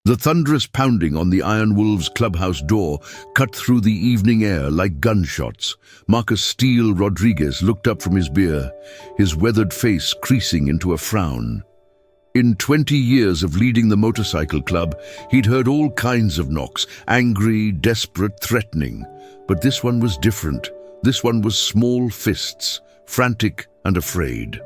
The thunderous pounding on the Iron Wolves clubhouse door cut through the evening air like gunshots. Marcus Steele Rodriguez looked up from his beer, his weathered face creasing into a frown. In 20 years of leading the motorcycle club, he'd heard all kinds of knocks, angry, desperate, threatening. But this one was different. This one was small fists, frantic and afraid.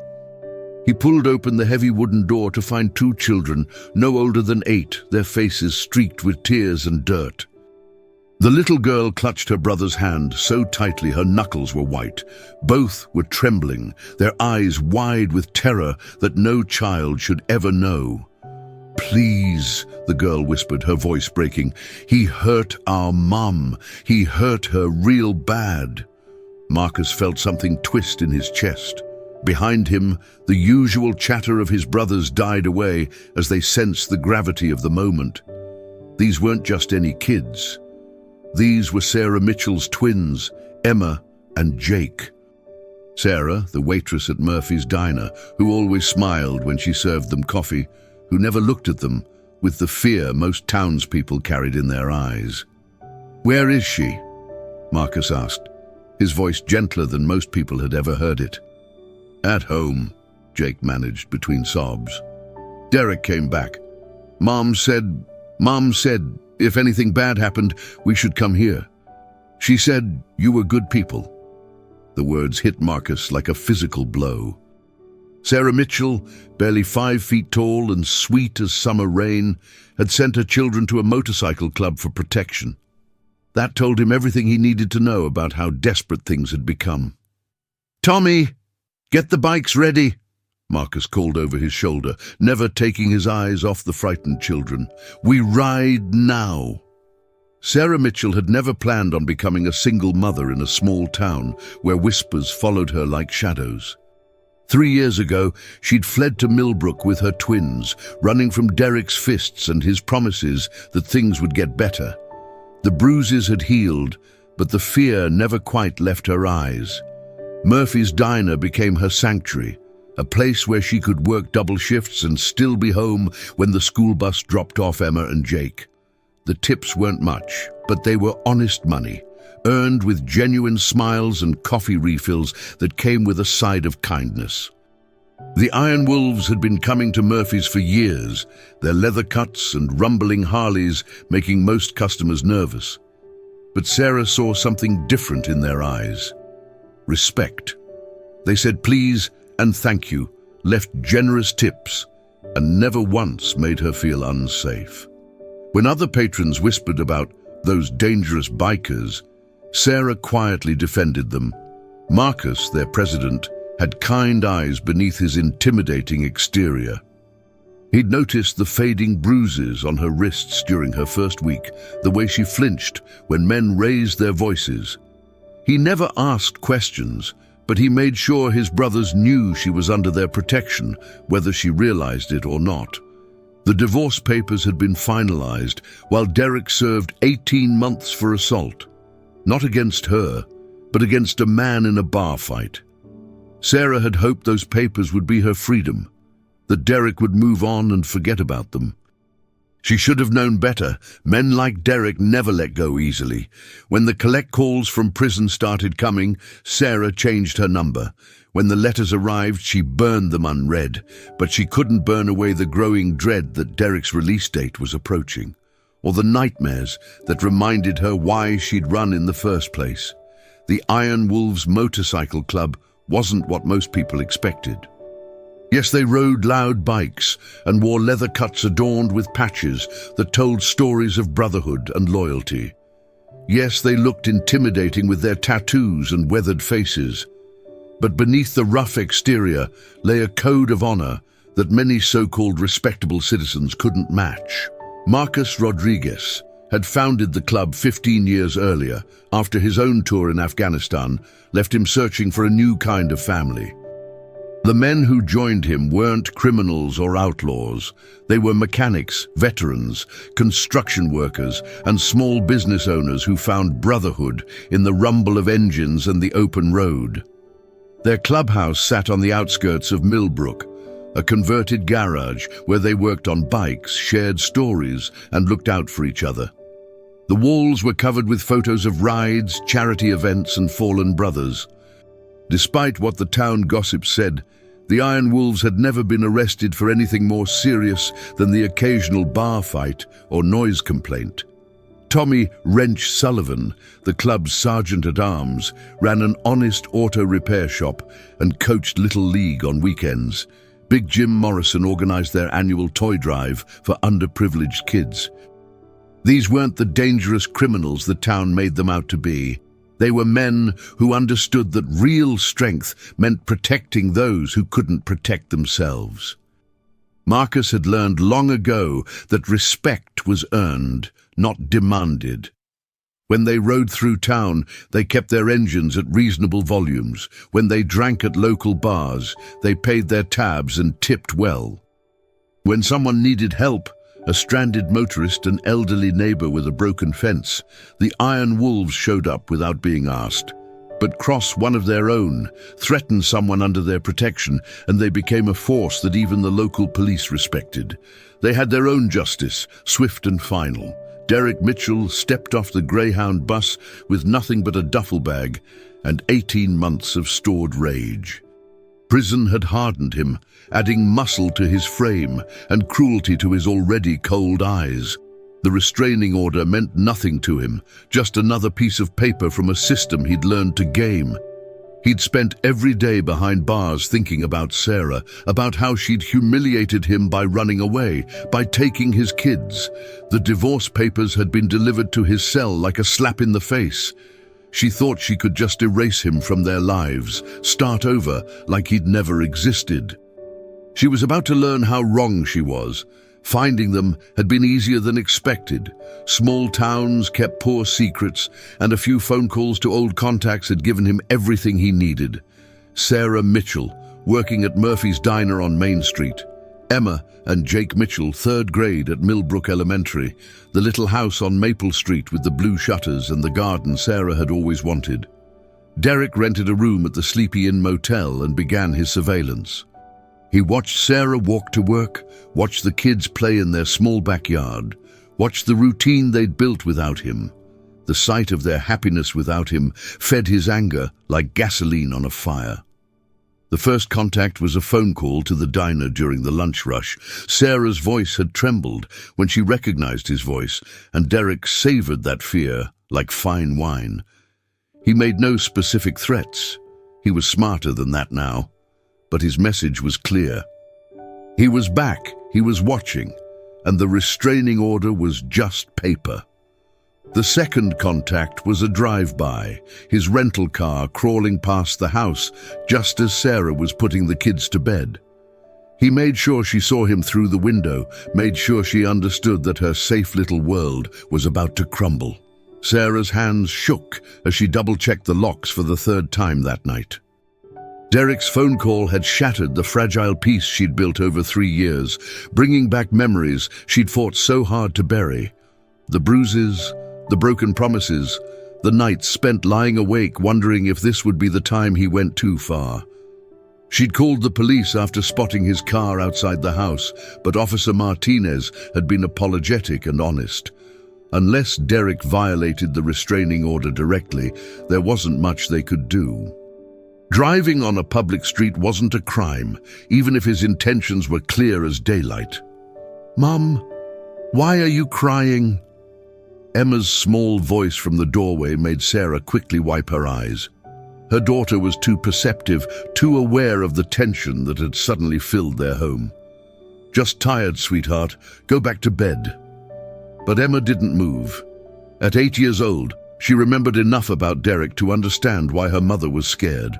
He pulled open the heavy wooden door to find two children, no older than 8, their faces streaked with tears and dirt. The little girl clutched her brother's hand so tightly her knuckles were white. Both were trembling, their eyes wide with terror that no child should ever know. "Please," the girl whispered, her voice breaking. "He hurt our mum. He hurt her real bad." Marcus felt something twist in his chest. Behind him, the usual chatter of his brothers died away as they sensed the gravity of the moment. These weren't just any kids. These were Sarah Mitchell's twins, Emma and Jake. Sarah, the waitress at Murphy's diner, who always smiled when she served them coffee, who never looked at them with the fear most townspeople carried in their eyes. "Where is she?" Marcus asked, his voice gentler than most people had ever heard it. "At home," Jake managed between sobs. "Derek came back. Mom said if anything bad happened, we should come here. She said you were good people." The words hit Marcus like a physical blow. Sarah Mitchell, barely 5 feet tall and sweet as summer rain, had sent her children to a motorcycle club for protection. That told him everything he needed to know about how desperate things had become. "Tommy, get the bikes ready," Marcus called over his shoulder, never taking his eyes off the frightened children. "We ride now." Sarah Mitchell had never planned on becoming a single mother in a small town where whispers followed her like shadows. 3 years ago, she'd fled to Millbrook with her twins, running from Derek's fists and his promises that things would get better. The bruises had healed, but the fear never quite left her eyes. Murphy's diner became her sanctuary, a place where she could work double shifts and still be home when the school bus dropped off Emma and Jake. The tips weren't much, but they were honest money, earned with genuine smiles and coffee refills that came with a side of kindness. The Iron Wolves had been coming to Murphy's for years, their leather cuts and rumbling Harleys making most customers nervous. But Sarah saw something different in their eyes. Respect. They said please and thank you, left generous tips, and never once made her feel unsafe. When other patrons whispered about those dangerous bikers, Sarah quietly defended them. Marcus, their president, had kind eyes beneath his intimidating exterior. He'd noticed the fading bruises on her wrists during her first week, the way she flinched when men raised their voices. He never asked questions, but he made sure his brothers knew she was under their protection, whether she realized it or not. The divorce papers had been finalized, while Derek served 18 months for assault. Not against her, but against a man in a bar fight. Sarah had hoped those papers would be her freedom, that Derek would move on and forget about them. She should have known better. Men like Derek never let go easily. When the collect calls from prison started coming, Sarah changed her number. When the letters arrived, she burned them unread, but she couldn't burn away the growing dread that Derek's release date was approaching, or the nightmares that reminded her why she'd run in the first place. The Iron Wolves Motorcycle Club wasn't what most people expected. Yes, they rode loud bikes and wore leather cuts adorned with patches that told stories of brotherhood and loyalty. Yes, they looked intimidating with their tattoos and weathered faces. But beneath the rough exterior lay a code of honor that many so-called respectable citizens couldn't match. Marcus Rodriguez had founded the club 15 years earlier, after his own tour in Afghanistan left him searching for a new kind of family. The men who joined him weren't criminals or outlaws. They were mechanics, veterans, construction workers, and small business owners who found brotherhood in the rumble of engines and the open road. Their clubhouse sat on the outskirts of Millbrook, a converted garage where they worked on bikes, shared stories, and looked out for each other. The walls were covered with photos of rides, charity events, and fallen brothers. Despite what the town gossip said, the Iron Wolves had never been arrested for anything more serious than the occasional bar fight or noise complaint. Tommy "Wrench" Sullivan, the club's sergeant-at-arms, ran an honest auto repair shop and coached Little League on weekends. Big Jim Morrison organized their annual toy drive for underprivileged kids. These weren't the dangerous criminals the town made them out to be. They were men who understood that real strength meant protecting those who couldn't protect themselves. Marcus had learned long ago that respect was earned, not demanded. When they rode through town, they kept their engines at reasonable volumes. When they drank at local bars, they paid their tabs and tipped well. When someone needed help, a stranded motorist, an elderly neighbor with a broken fence, the Iron Wolves showed up without being asked. But cross one of their own, threaten someone under their protection, and they became a force that even the local police respected. They had their own justice, swift and final. Derek Mitchell stepped off the Greyhound bus with nothing but a duffel bag and 18 months of stored rage. Prison had hardened him, adding muscle to his frame and cruelty to his already cold eyes. The restraining order meant nothing to him, just another piece of paper from a system he'd learned to game. He'd spent every day behind bars thinking about Sarah, about how she'd humiliated him by running away, by taking his kids. The divorce papers had been delivered to his cell like a slap in the face. She thought she could just erase him from their lives, start over like he'd never existed. She was about to learn how wrong she was. Finding them had been easier than expected. Small towns kept poor secrets, and a few phone calls to old contacts had given him everything he needed. Sarah Mitchell, working at Murphy's Diner on Main Street. Emma and Jake Mitchell, 3rd grade at Millbrook Elementary, the little house on Maple Street with the blue shutters and the garden Sarah had always wanted. Derek rented a room at the Sleepy Inn Motel and began his surveillance. He watched Sarah walk to work, watched the kids play in their small backyard, watched the routine they'd built without him. The sight of their happiness without him fed his anger like gasoline on a fire. The first contact was a phone call to the diner during the lunch rush. Sarah's voice had trembled when she recognized his voice, and Derek savored that fear like fine wine. He made no specific threats. He was smarter than that now. But his message was clear. He was back, he was watching, and the restraining order was just paper. The second contact was a drive-by, his rental car crawling past the house just as Sarah was putting the kids to bed. He made sure she saw him through the window, made sure she understood that her safe little world was about to crumble. Sarah's hands shook as she double-checked the locks for the 3rd time that night. Derek's phone call had shattered the fragile peace she'd built over 3 years, bringing back memories she'd fought so hard to bury. The bruises, the broken promises, the nights spent lying awake wondering if this would be the time he went too far. She'd called the police after spotting his car outside the house, but Officer Martinez had been apologetic and honest. Unless Derek violated the restraining order directly, there wasn't much they could do. Driving on a public street wasn't a crime, even if his intentions were clear as daylight. "Mom, why are you crying?" Emma's small voice from the doorway made Sarah quickly wipe her eyes. Her daughter was too perceptive, too aware of the tension that had suddenly filled their home. "Just tired, sweetheart. Go back to bed." But Emma didn't move. At 8 years old, she remembered enough about Derek to understand why her mother was scared.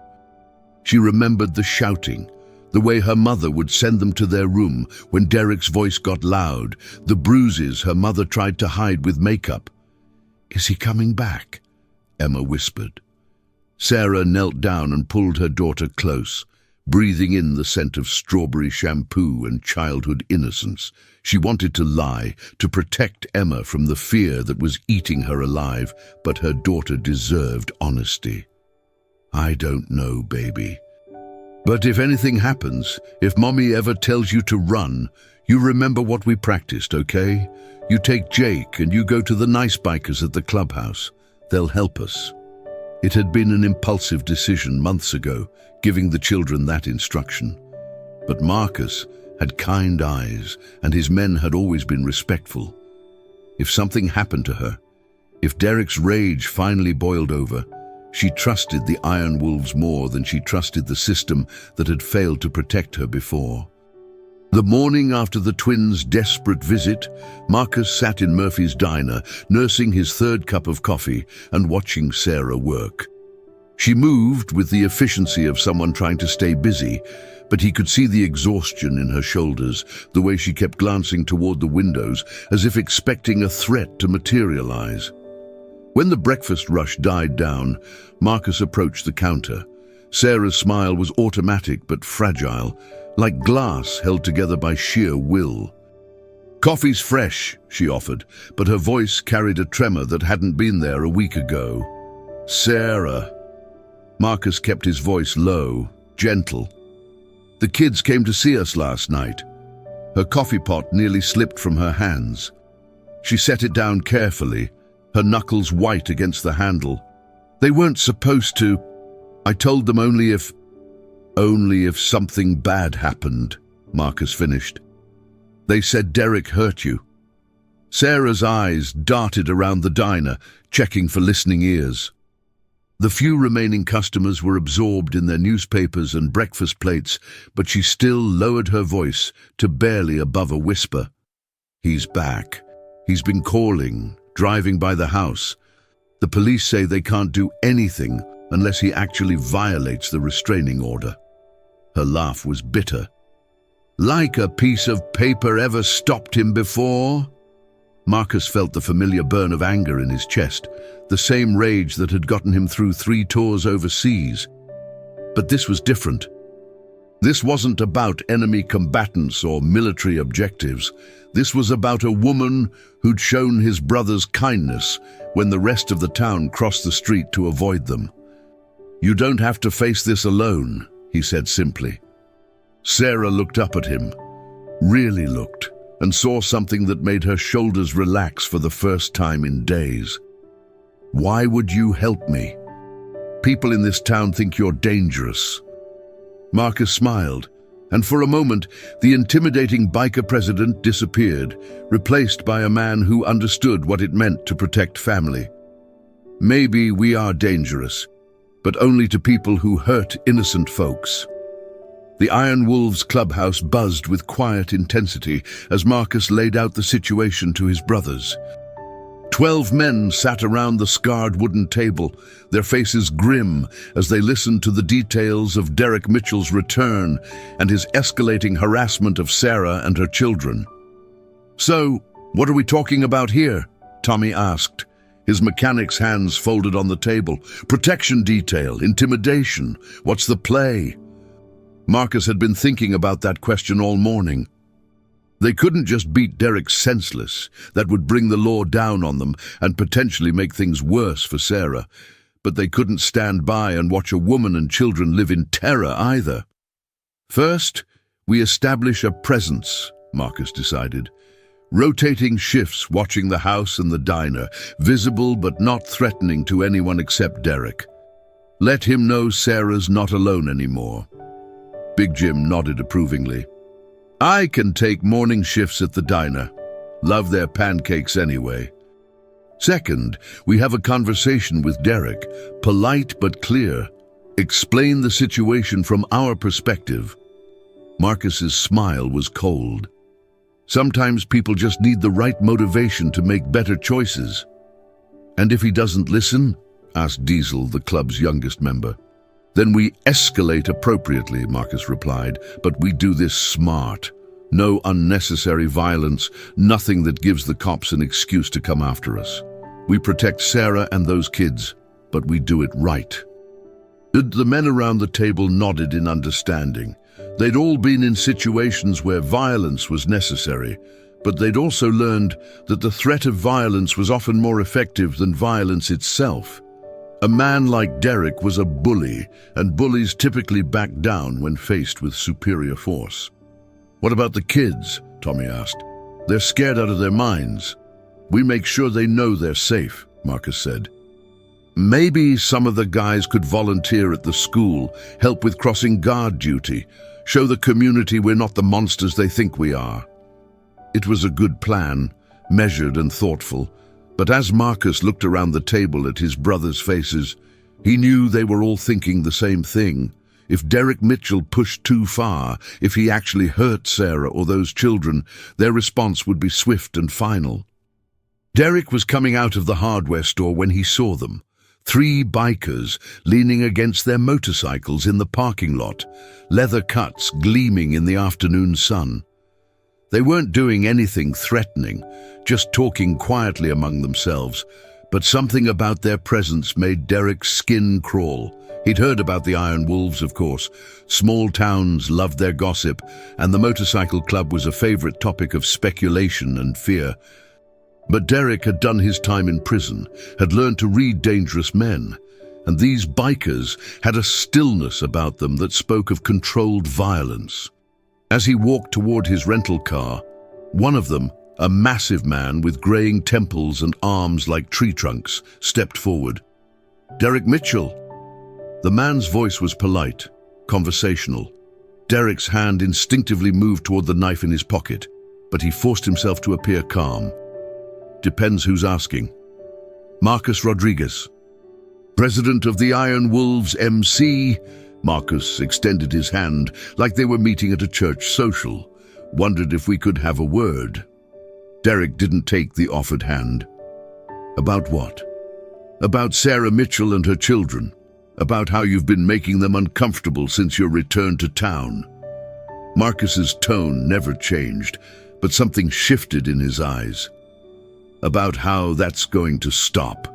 She remembered the shouting, the way her mother would send them to their room when Derek's voice got loud, the bruises her mother tried to hide with makeup. "Is he coming back?" Emma whispered. Sarah knelt down and pulled her daughter close, breathing in the scent of strawberry shampoo and childhood innocence. She wanted to lie, to protect Emma from the fear that was eating her alive, but her daughter deserved honesty. "I don't know, baby." But if anything happens, if Mommy ever tells you to run, you remember what we practiced, okay? You take Jake and you go to the nice bikers at the clubhouse. They'll help us." It had been an impulsive decision months ago, giving the children that instruction. But Marcus had kind eyes, and his men had always been respectful. If something happened to her, if Derek's rage finally boiled over, she trusted the Iron Wolves more than she trusted the system that had failed to protect her before. The morning after the twins' desperate visit, Marcus sat in Murphy's diner, nursing his third cup of coffee and watching Sarah work. She moved with the efficiency of someone trying to stay busy, but he could see the exhaustion in her shoulders, the way she kept glancing toward the windows as if expecting a threat to materialize. When the breakfast rush died down, Marcus approached the counter. Sarah's smile was automatic but fragile, like glass held together by sheer will. "Coffee's fresh," she offered, but her voice carried a tremor that hadn't been there a week ago. "Sarah." Marcus kept his voice low, gentle. "The kids came to see us last night." Her coffee pot nearly slipped from her hands. She set it down carefully, her knuckles white against the handle. "They weren't supposed to. I told them only if something bad happened," Marcus finished. "They said Derek hurt you." Sarah's eyes darted around the diner, checking for listening ears. The few remaining customers were absorbed in their newspapers and breakfast plates, but she still lowered her voice to barely above a whisper. "He's back. He's been calling, driving by the house. The police say they can't do anything unless he actually violates the restraining order." Her laugh was bitter. "Like a piece of paper ever stopped him before?" Marcus felt the familiar burn of anger in his chest, the same rage that had gotten him through 3 tours overseas. But this was different. This wasn't about enemy combatants or military objectives. This was about a woman who'd shown his brothers kindness when the rest of the town crossed the street to avoid them. "You don't have to face this alone," he said simply. Sarah looked up at him, really looked, and saw something that made her shoulders relax for the first time in days. "Why would you help me? People in this town think you're dangerous." Marcus smiled, and for a moment, the intimidating biker president disappeared, replaced by a man who understood what it meant to protect family. "Maybe we are dangerous, but only to people who hurt innocent folks." The Iron Wolves clubhouse buzzed with quiet intensity as Marcus laid out the situation to his brothers. 12 men sat around the scarred wooden table, their faces grim as they listened to the details of Derek Mitchell's return and his escalating harassment of Sarah and her children. "So, what are we talking about here?" Tommy asked, his mechanic's hands folded on the table. "Protection detail, intimidation, what's the play?" Marcus had been thinking about that question all morning. They couldn't just beat Derek senseless. That would bring the law down on them and potentially make things worse for Sarah. But they couldn't stand by and watch a woman and children live in terror either. "First, we establish a presence," Marcus decided. "Rotating shifts watching the house and the diner, visible but not threatening to anyone except Derek. Let him know Sarah's not alone anymore." Big Jim nodded approvingly. "I can take morning shifts at the diner. Love their pancakes anyway." "Second, we have a conversation with Derek, polite but clear. Explain the situation from our perspective." Marcus's smile was cold. Sometimes people just need the right motivation to make better choices. "And if he doesn't listen?" asked Diesel, the club's youngest member. "Then we escalate appropriately," Marcus replied, "but we do this smart. No unnecessary violence, nothing that gives the cops an excuse to come after us. We protect Sarah and those kids, but we do it right." The men around the table nodded in understanding. They'd all been in situations where violence was necessary, but they'd also learned that the threat of violence was often more effective than violence itself. A man like Derek was a bully, and bullies typically back down when faced with superior force. "What about the kids?" Tommy asked. "They're scared out of their minds." "We make sure they know they're safe," Marcus said. "Maybe some of the guys could volunteer at the school, help with crossing guard duty, show the community we're not the monsters they think we are." It was a good plan, measured and thoughtful, but as Marcus looked around the table at his brothers' faces, he knew they were all thinking the same thing. If Derek Mitchell pushed too far, if he actually hurt Sarah or those children, their response would be swift and final. Derek was coming out of the hardware store when he saw them. 3 bikers leaning against their motorcycles in the parking lot, leather cuts gleaming in the afternoon sun. They weren't doing anything threatening, just talking quietly among themselves, but something about their presence made Derek's skin crawl. He'd heard about the Iron Wolves, of course. Small towns loved their gossip, and the motorcycle club was a favorite topic of speculation and fear. But Derek had done his time in prison, had learned to read dangerous men, and these bikers had a stillness about them that spoke of controlled violence. As he walked toward his rental car, one of them, a massive man with graying temples and arms like tree trunks, stepped forward. "Derek Mitchell." The man's voice was polite, conversational. Derek's hand instinctively moved toward the knife in his pocket, but he forced himself to appear calm. "Depends who's asking." "Marcus Rodriguez, president of the Iron Wolves MC." Marcus extended his hand like they were meeting at a church social. "Wondered if we could have a word." Derek didn't take the offered hand. "About what?" "About Sarah Mitchell and her children. About how you've been making them uncomfortable since your return to town." Marcus's tone never changed, but something shifted in his eyes. "About how that's going to stop."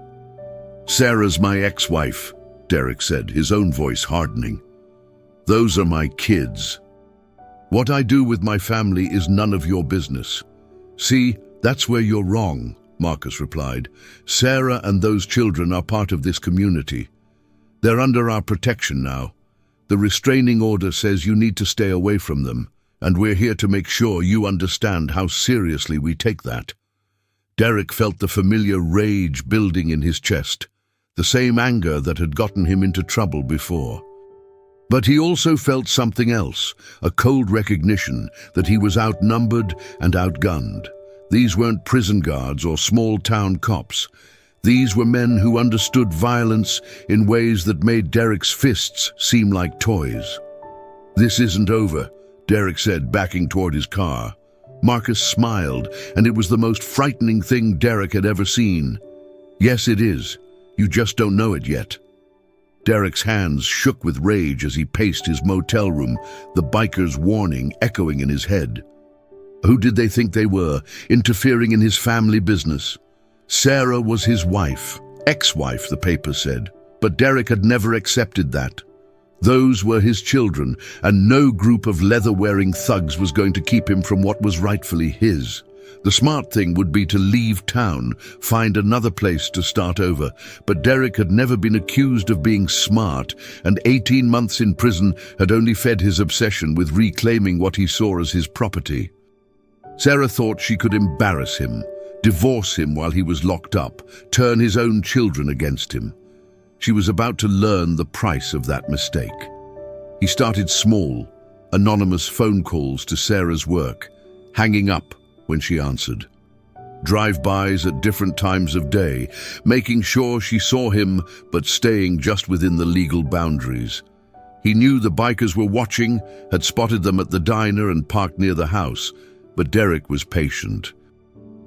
"Sarah's my ex-wife," Derek said, his own voice hardening. "Those are my kids. What I do with my family is none of your business." "See, that's where you're wrong," Marcus replied. "Sarah and those children are part of this community. They're under our protection now. The restraining order says you need to stay away from them, and we're here to make sure you understand how seriously we take that." Derek felt the familiar rage building in his chest, the same anger that had gotten him into trouble before. But he also felt something else, a cold recognition that he was outnumbered and outgunned. These weren't prison guards or small-town cops. These were men who understood violence in ways that made Derek's fists seem like toys. "This isn't over," Derek said, backing toward his car. Marcus smiled, and it was the most frightening thing Derek had ever seen. "Yes, it is. You just don't know it yet." Derek's hands shook with rage as he paced his motel room, the biker's warning echoing in his head. Who did they think they were, interfering in his family business? Sarah was his wife, ex-wife, the paper said, but Derek had never accepted that. Those were his children, and no group of leather-wearing thugs was going to keep him from what was rightfully his. The smart thing would be to leave town, find another place to start over, but Derek had never been accused of being smart, and 18 months in prison had only fed his obsession with reclaiming what he saw as his property. Sarah thought she could embarrass him, divorce him while he was locked up, turn his own children against him. She was about to learn the price of that mistake. He started small, anonymous phone calls to Sarah's work, hanging up when she answered. Drive-bys at different times of day, making sure she saw him but staying just within the legal boundaries. He knew the bikers were watching, had spotted them at the diner and parked near the house, but Derek was patient.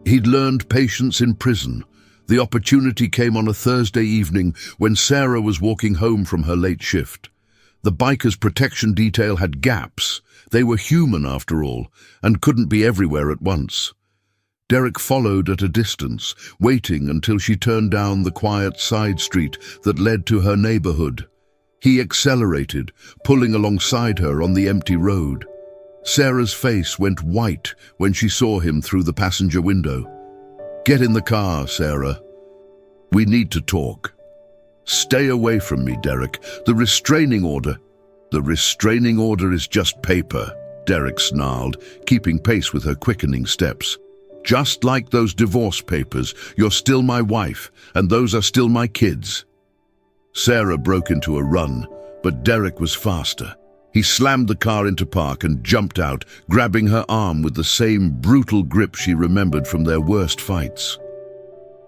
He'd learned patience in prison. The opportunity came on a Thursday evening when Sarah was walking home from her late shift. The bikers' protection detail had gaps. They were human after all, and couldn't be everywhere at once. Derek followed at a distance, waiting until she turned down the quiet side street that led to her neighborhood. He accelerated, pulling alongside her on the empty road. Sarah's face went white when she saw him through the passenger window. "Get in the car, Sarah. We need to talk." Stay away from me, Derek. The restraining order. The restraining order is just paper, Derek snarled, keeping pace with her quickening steps. Just like those divorce papers, you're still my wife, and those are still my kids. Sarah broke into a run, but Derek was faster. He slammed the car into park and jumped out, grabbing her arm with the same brutal grip she remembered from their worst fights.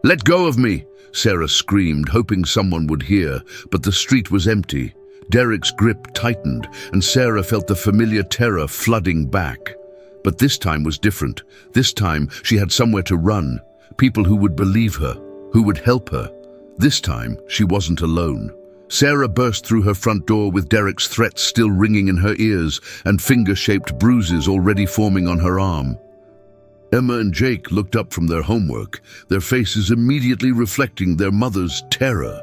"Let go of me!" Sarah screamed, hoping someone would hear, but the street was empty. Derek's grip tightened, and Sarah felt the familiar terror flooding back. But this time was different. This time she had somewhere to run, people who would believe her, who would help her. This time she wasn't alone. Sarah burst through her front door with Derek's threats still ringing in her ears and finger-shaped bruises already forming on her arm. Emma and Jake looked up from their homework, their faces immediately reflecting their mother's terror.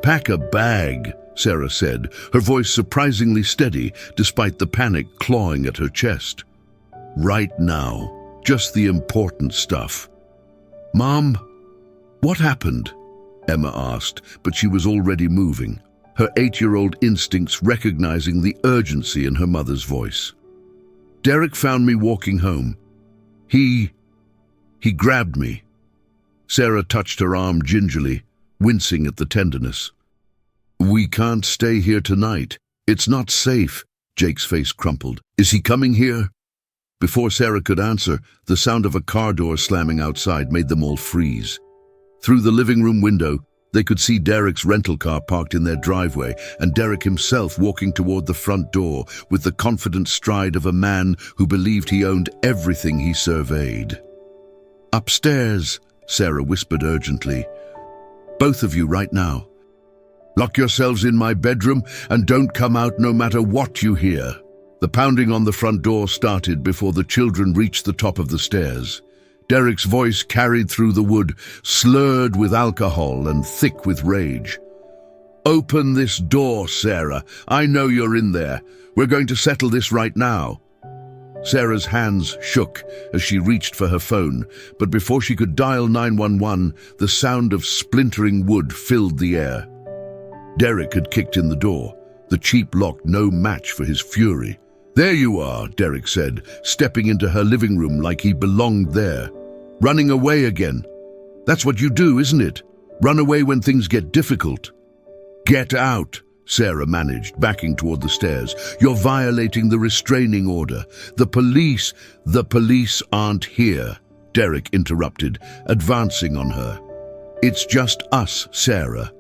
"Pack a bag," Sarah said, her voice surprisingly steady despite the panic clawing at her chest. "Right now, just the important stuff." "Mom, what happened?" Emma asked, but she was already moving, her 8-year-old instincts recognizing the urgency in her mother's voice. "Derek found me walking home. He grabbed me." Sarah touched her arm gingerly, wincing at the tenderness. "We can't stay here tonight. It's not safe." Jake's face crumpled. "Is he coming here?" Before Sarah could answer, the sound of a car door slamming outside made them all freeze. Through the living room window, they could see Derek's rental car parked in their driveway and Derek himself walking toward the front door with the confident stride of a man who believed he owned everything he surveyed. "Upstairs," Sarah whispered urgently. "Both of you right now. Lock yourselves in my bedroom and don't come out no matter what you hear." The pounding on the front door started before the children reached the top of the stairs. Derek's voice carried through the wood, slurred with alcohol and thick with rage. "Open this door, Sarah. I know you're in there. We're going to settle this right now." Sarah's hands shook as she reached for her phone, but before she could dial 911, the sound of splintering wood filled the air. Derek had kicked in the door, the cheap lock no match for his fury. "There you are," Derek said, stepping into her living room like he belonged there. "Running away again. That's what you do, isn't it? Run away when things get difficult." "Get out," Sarah managed, backing toward the stairs. "You're violating the restraining order. The police aren't here," Derek interrupted, advancing on her. "It's just us, Sarah.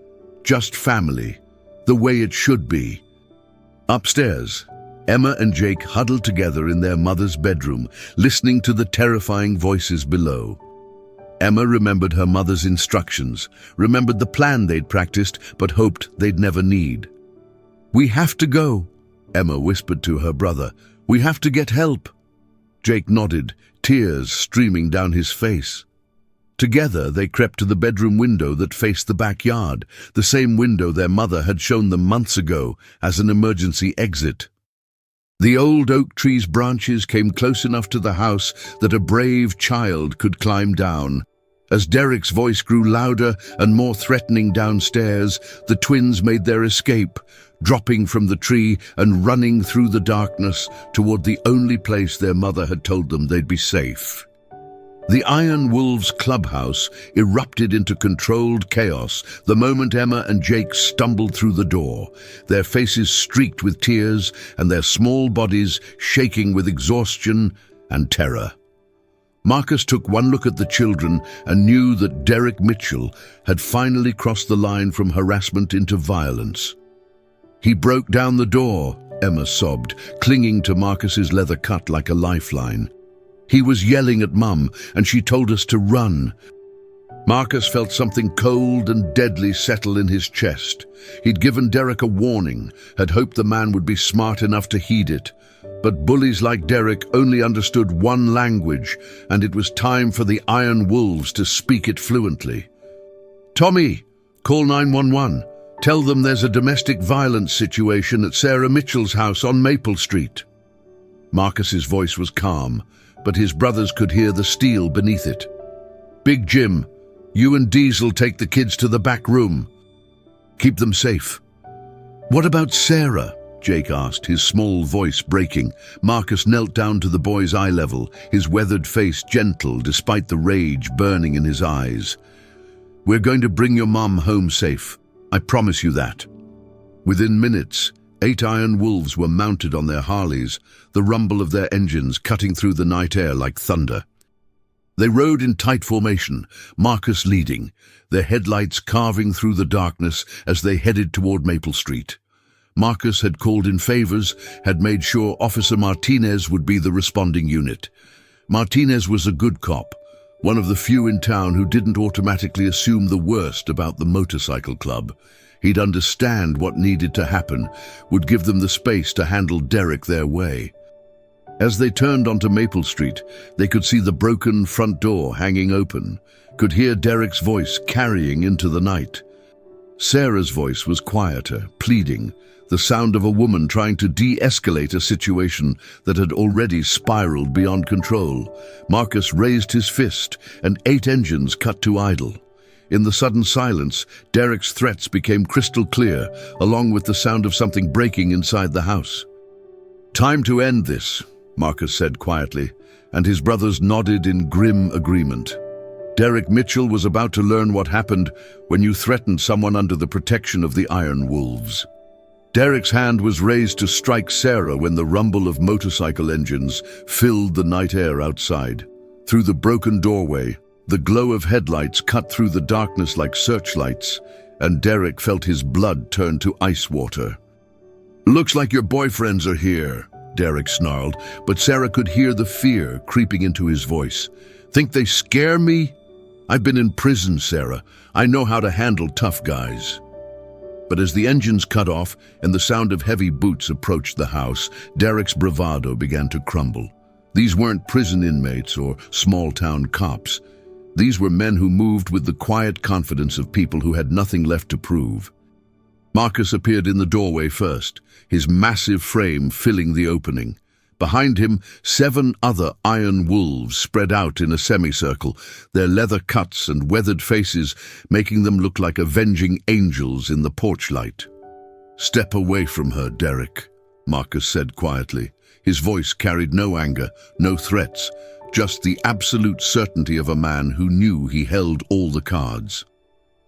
Just family. The way it should be." Upstairs, Emma and Jake huddled together in their mother's bedroom, listening to the terrifying voices below. Emma remembered her mother's instructions, remembered the plan they'd practiced, but hoped they'd never need. "We have to go," Emma whispered to her brother. "We have to get help." Jake nodded, tears streaming down his face. Together they crept to the bedroom window that faced the backyard, the same window their mother had shown them months ago as an emergency exit. The old oak tree's branches came close enough to the house that a brave child could climb down. As Derek's voice grew louder and more threatening downstairs, the twins made their escape, dropping from the tree and running through the darkness toward the only place their mother had told them they'd be safe. The Iron Wolves Clubhouse erupted into controlled chaos the moment Emma and Jake stumbled through the door, their faces streaked with tears and their small bodies shaking with exhaustion and terror. Marcus took one look at the children and knew that Derek Mitchell had finally crossed the line from harassment into violence. "He broke down the door," Emma sobbed, clinging to Marcus's leather cut like a lifeline. "He was yelling at Mum, and she told us to run." Marcus felt something cold and deadly settle in his chest. He'd given Derek a warning, had hoped the man would be smart enough to heed it. But bullies like Derek only understood one language, and it was time for the Iron Wolves to speak it fluently. "Tommy, call 911. Tell them there's a domestic violence situation at Sarah Mitchell's house on Maple Street." Marcus's voice was calm, but his brothers could hear the steel beneath it. "Big Jim, you and Diesel take the kids to the back room." Keep them safe." "What about Sarah?" Jake asked, his small voice breaking. Marcus knelt down to the boy's eye level, his weathered face gentle despite the rage burning in his eyes. "We're going to bring your mom home safe. I promise you that." Within minutes, 8 iron wolves were mounted on their Harleys, the rumble of their engines cutting through the night air like thunder. They rode in tight formation, Marcus leading, their headlights carving through the darkness as they headed toward Maple Street. Marcus had called in favors, had made sure Officer Martinez would be the responding unit. Martinez was a good cop, one of the few in town who didn't automatically assume the worst about the motorcycle club. He'd understand what needed to happen, would give them the space to handle Derek their way. As they turned onto Maple Street, they could see the broken front door hanging open, could hear Derek's voice carrying into the night. Sarah's voice was quieter, pleading, the sound of a woman trying to de-escalate a situation that had already spiraled beyond control. Marcus raised his fist, and 8 engines cut to idle. In the sudden silence, Derek's threats became crystal clear, along with the sound of something breaking inside the house. "Time to end this," Marcus said quietly, and his brothers nodded in grim agreement. Derek Mitchell was about to learn what happened when you threatened someone under the protection of the Iron Wolves. Derek's hand was raised to strike Sarah when the rumble of motorcycle engines filled the night air outside. Through the broken doorway, the glow of headlights cut through the darkness like searchlights, and Derek felt his blood turn to ice water. "Looks like your boyfriends are here," Derek snarled, but Sarah could hear the fear creeping into his voice. "Think they scare me? I've been in prison, Sarah. I know how to handle tough guys." But as the engines cut off and the sound of heavy boots approached the house, Derek's bravado began to crumble. These weren't prison inmates or small-town cops. These were men who moved with the quiet confidence of people who had nothing left to prove. Marcus appeared in the doorway first, his massive frame filling the opening. Behind him, 7 other iron wolves spread out in a semicircle, their leather cuts and weathered faces making them look like avenging angels in the porch light. "Step away from her, Derek," Marcus said quietly. His voice carried no anger, no threats, just the absolute certainty of a man who knew he held all the cards.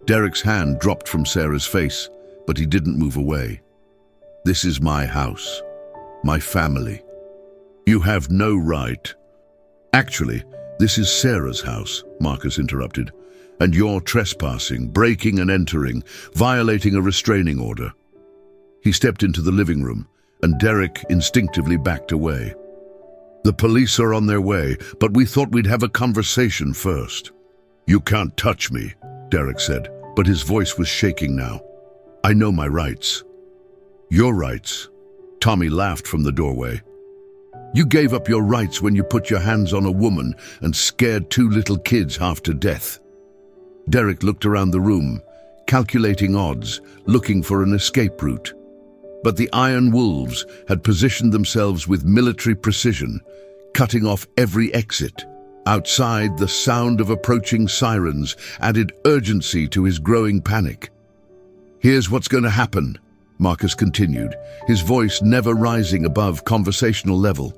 Derek's hand dropped from Sarah's face, but he didn't move away. "This is my house, my family. You have no right." "Actually, this is Sarah's house," Marcus interrupted, "and you're trespassing, breaking and entering, violating a restraining order." He stepped into the living room, and Derek instinctively backed away. "The police are on their way, but we thought we'd have a conversation first." "You can't touch me," Derek said, but his voice was shaking now. "I know my rights." "Your rights?" Tommy laughed from the doorway. "You gave up your rights when you put your hands on a woman and scared 2 little kids half to death." Derek looked around the room, calculating odds, looking for an escape route. But the Iron Wolves had positioned themselves with military precision, cutting off every exit. Outside, the sound of approaching sirens added urgency to his growing panic. "Here's what's going to happen," Marcus continued, his voice never rising above conversational level.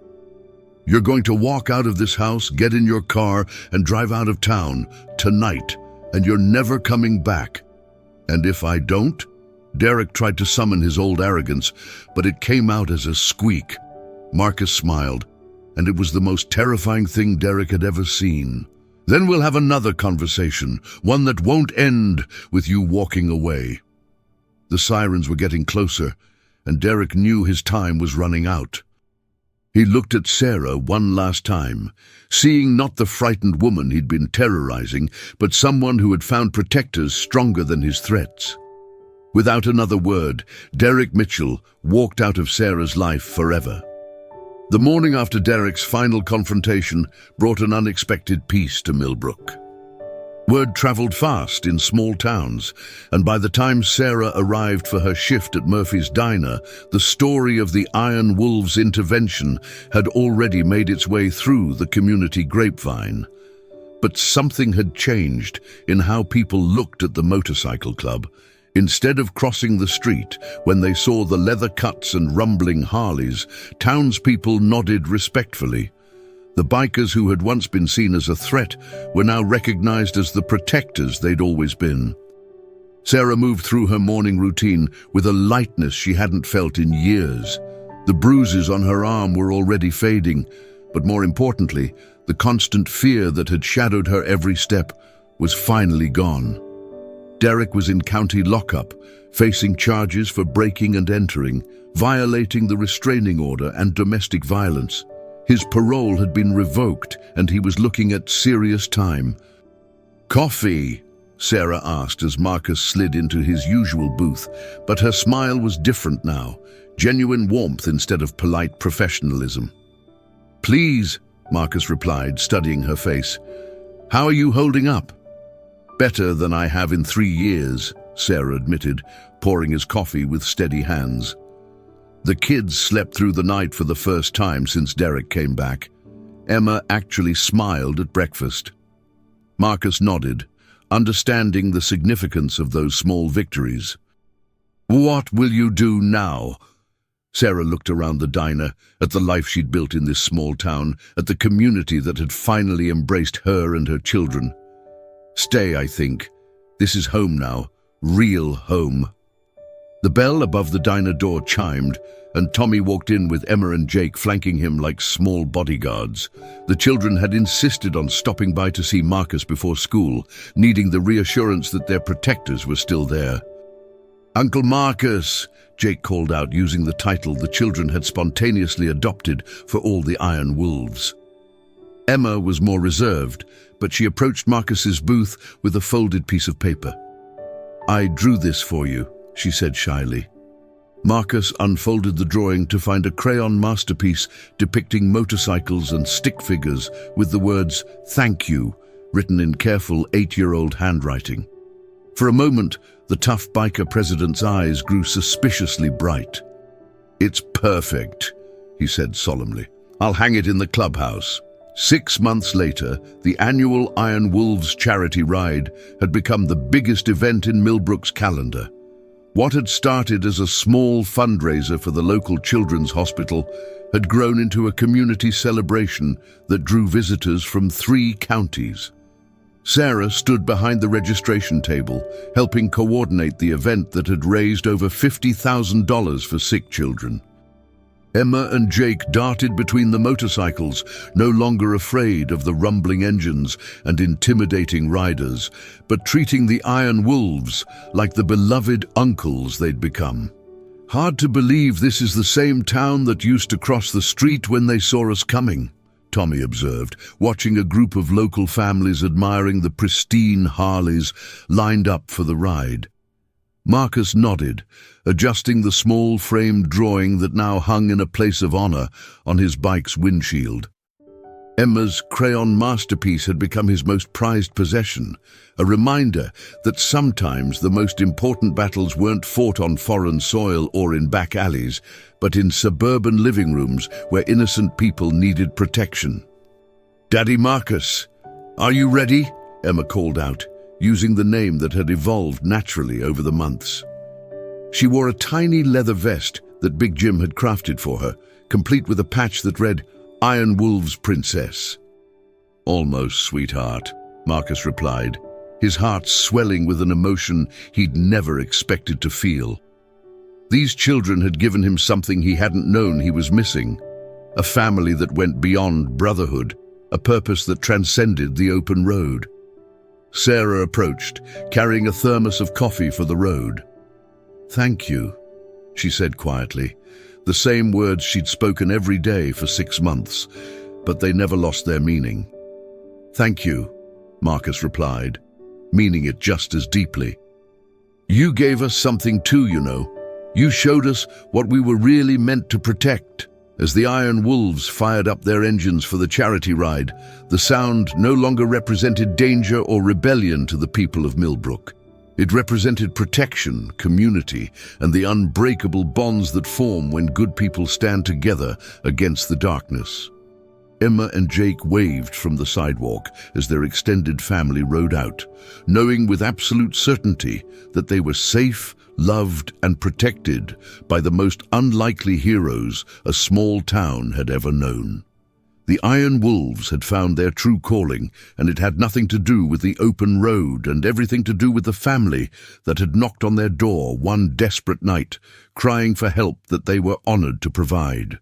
"You're going to walk out of this house, get in your car, and drive out of town tonight, and you're never coming back. And if I don't?" Derek tried to summon his old arrogance, but it came out as a squeak. Marcus smiled, and it was the most terrifying thing Derek had ever seen. "Then we'll have another conversation, one that won't end with you walking away." The sirens were getting closer, and Derek knew his time was running out. He looked at Sarah one last time, seeing not the frightened woman he'd been terrorizing, but someone who had found protectors stronger than his threats. Without another word, Derek Mitchell walked out of Sarah's life forever. The morning after Derek's final confrontation brought an unexpected peace to Millbrook. Word traveled fast in small towns, and by the time Sarah arrived for her shift at Murphy's Diner, the story of the Iron Wolves' intervention had already made its way through the community grapevine. But something had changed in how people looked at the motorcycle club, Instead of crossing the street, when they saw the leather cuts and rumbling Harleys, townspeople nodded respectfully. The bikers who had once been seen as a threat were now recognized as the protectors they'd always been. Sarah moved through her morning routine with a lightness she hadn't felt in years. The bruises on her arm were already fading, but more importantly, the constant fear that had shadowed her every step was finally gone. Derek was in county lockup, facing charges for breaking and entering, violating the restraining order and domestic violence. His parole had been revoked, and he was looking at serious time. "Coffee?" Sarah asked as Marcus slid into his usual booth, but her smile was different now, genuine warmth instead of polite professionalism. "Please," Marcus replied, studying her face. "How are you holding up?" "Better than I have in 3 years," Sarah admitted, pouring his coffee with steady hands. The kids slept through the night for the first time since Derek came back. Emma actually smiled at breakfast. Marcus nodded, understanding the significance of those small victories. "What will you do now?" Sarah looked around the diner, at the life she'd built in this small town, at the community that had finally embraced her and her children. "Stay, I think. This is home now. Real home." The bell above the diner door chimed, and Tommy walked in with Emma and Jake flanking him like small bodyguards. The children had insisted on stopping by to see Marcus before school, needing the reassurance that their protectors were still there. "Uncle Marcus," Jake called out, using the title the children had spontaneously adopted for all the Iron Wolves. Emma was more reserved, but she approached Marcus's booth with a folded piece of paper. "I drew this for you," she said shyly. Marcus unfolded the drawing to find a crayon masterpiece depicting motorcycles and stick figures with the words "Thank you" written in careful 8-year-old handwriting. For a moment, the tough biker president's eyes grew suspiciously bright. "It's perfect," he said solemnly. "I'll hang it in the clubhouse." 6 months later, the annual Iron Wolves charity ride had become the biggest event in Millbrook's calendar. What had started as a small fundraiser for the local children's hospital had grown into a community celebration that drew visitors from 3 counties. Sarah stood behind the registration table, helping coordinate the event that had raised over $50,000 for sick children. Emma and Jake darted between the motorcycles, no longer afraid of the rumbling engines and intimidating riders, but treating the Iron Wolves like the beloved uncles they'd become. "Hard to believe this is the same town that used to cross the street when they saw us coming," Tommy observed, watching a group of local families admiring the pristine Harleys lined up for the ride. Marcus nodded, adjusting the small framed drawing that now hung in a place of honor on his bike's windshield. Emma's crayon masterpiece had become his most prized possession, a reminder that sometimes the most important battles weren't fought on foreign soil or in back alleys, but in suburban living rooms where innocent people needed protection. "Daddy Marcus, are you ready?" Emma called out, using the name that had evolved naturally over the months. She wore a tiny leather vest that Big Jim had crafted for her, complete with a patch that read, "Iron Wolves Princess." "Almost, sweetheart," Marcus replied, his heart swelling with an emotion he'd never expected to feel. These children had given him something he hadn't known he was missing, a family that went beyond brotherhood, a purpose that transcended the open road. Sarah approached, carrying a thermos of coffee for the road. "Thank you," she said quietly, the same words she'd spoken every day for 6 months, but they never lost their meaning. "Thank you," Marcus replied, meaning it just as deeply. "You gave us something too, you know. You showed us what we were really meant to protect." As the Iron Wolves fired up their engines for the charity ride, the sound no longer represented danger or rebellion to the people of Millbrook. It represented protection, community, and the unbreakable bonds that form when good people stand together against the darkness. Emma and Jake waved from the sidewalk as their extended family rode out, knowing with absolute certainty that they were safe, loved, and protected by the most unlikely heroes a small town had ever known. The Iron Wolves had found their true calling, and it had nothing to do with the open road and everything to do with the family that had knocked on their door one desperate night, crying for help that they were honored to provide.